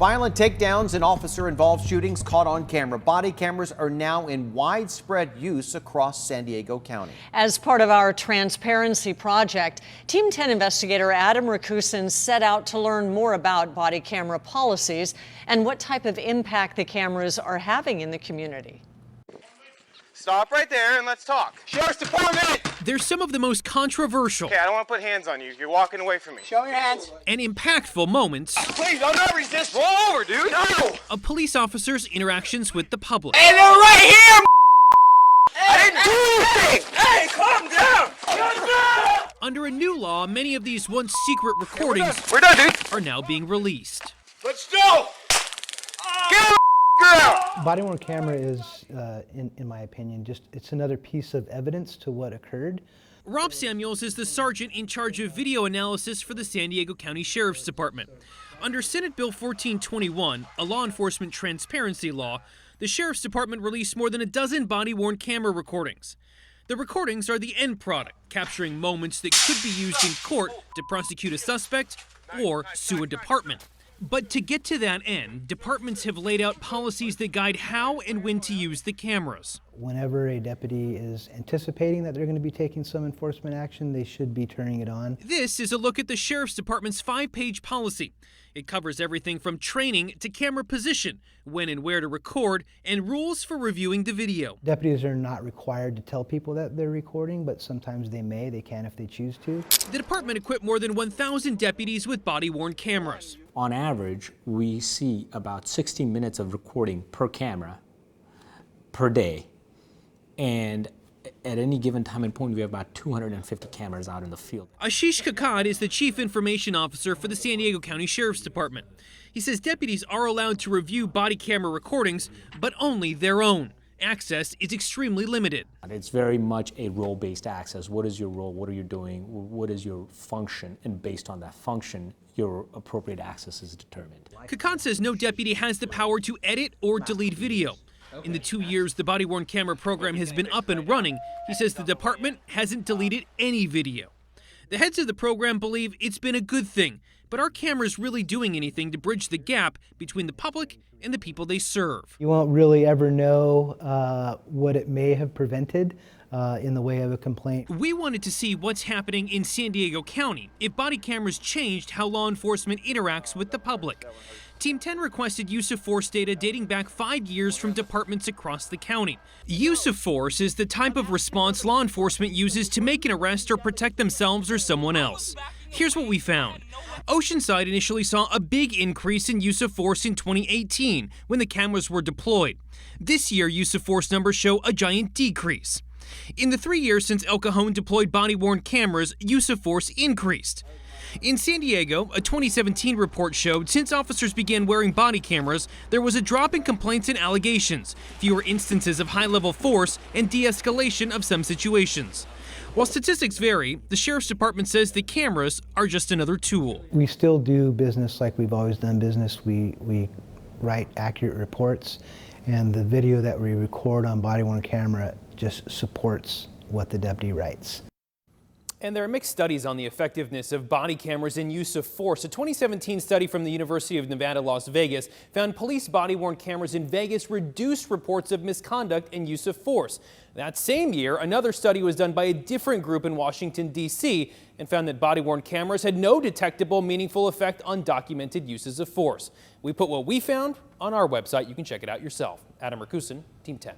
Violent takedowns and officer-involved shootings caught on camera. Body cameras are now in widespread use across San Diego County. As part of our transparency project, Team 10 investigator Adam Rakusin set out to learn more about body camera policies and what type of impact the cameras are having in the community. Stop right there and let's talk. Sheriff's Department! They're some of the most controversial. Okay, I don't want to put hands on you. You're walking away from me. Show your hands. And impactful moments. Please, I'm not resisting. Roll over, dude. No! Of police officers' interactions with the public. Hey, they're right here! I didn't do anything! Hey, calm down! Calm down! Under a new law, many of these once secret recordings We're done, dude. are now being released. Let's go! Get the girl! Body-worn camera is, in my opinion, it's another piece of evidence to what occurred. Rob Samuels is the sergeant in charge of video analysis for the San Diego County Sheriff's Department. Under Senate Bill 1421, a law enforcement transparency law, the Sheriff's Department released more than a dozen body-worn camera recordings. The recordings are the end product, capturing moments that could be used in court to prosecute a suspect or sue a department. But to get to that end, departments have laid out policies that guide how and when to use the cameras. Whenever a deputy is anticipating that they're going to be taking some enforcement action, they should be turning it on. This is a look at the Sheriff's Department's 5-page policy. It covers everything from training to camera position, when and where to record, and rules for reviewing the video. Deputies are not required to tell people that they're recording, but sometimes they can if they choose to. The department equipped more than 1,000 deputies with body-worn cameras. On average, we see about 60 minutes of recording per camera per day. And at any given time and point, we have about 250 cameras out in the field. Ashish Kakad is the Chief Information Officer for the San Diego County Sheriff's Department. He says deputies are allowed to review body camera recordings, but only their own. Access is extremely limited. It's very much a role-based access. What is your role? What are you doing? What is your function? And based on that function, your appropriate access is determined. Kakad says no deputy has the power to edit or delete video. In the 2 years the body-worn camera program has been up and running, he says the department hasn't deleted any video. The heads of the program believe it's been a good thing, but are cameras really doing anything to bridge the gap between the public and the people they serve? You won't really ever know what it may have prevented in the way of a complaint. We wanted to see what's happening in San Diego County, if body cameras changed how law enforcement interacts with the public. Team 10 requested use of force data dating back 5 years from departments across the county. Use of force is the type of response law enforcement uses to make an arrest or protect themselves or someone else. Here's what we found. Oceanside initially saw a big increase in use of force in 2018 when the cameras were deployed. This year, use of force numbers show a giant decrease. In the 3 years since El Cajon deployed body-worn cameras, use of force increased. In San Diego, a 2017 report showed since officers began wearing body cameras, there was a drop in complaints and allegations, fewer instances of high-level force, and de-escalation of some situations. While statistics vary, the Sheriff's Department says the cameras are just another tool. We still do business like we've always done business. We write accurate reports, and the video that we record on body-worn camera just supports what the deputy writes. And there are mixed studies on the effectiveness of body cameras in use of force. A 2017 study from the University of Nevada, Las Vegas found police body-worn cameras in Vegas reduced reports of misconduct and use of force. That same year, another study was done by a different group in Washington, D.C. and found that body-worn cameras had no detectable, meaningful effect on documented uses of force. We put what we found on our website. You can check it out yourself. Adam Rakusin, Team 10.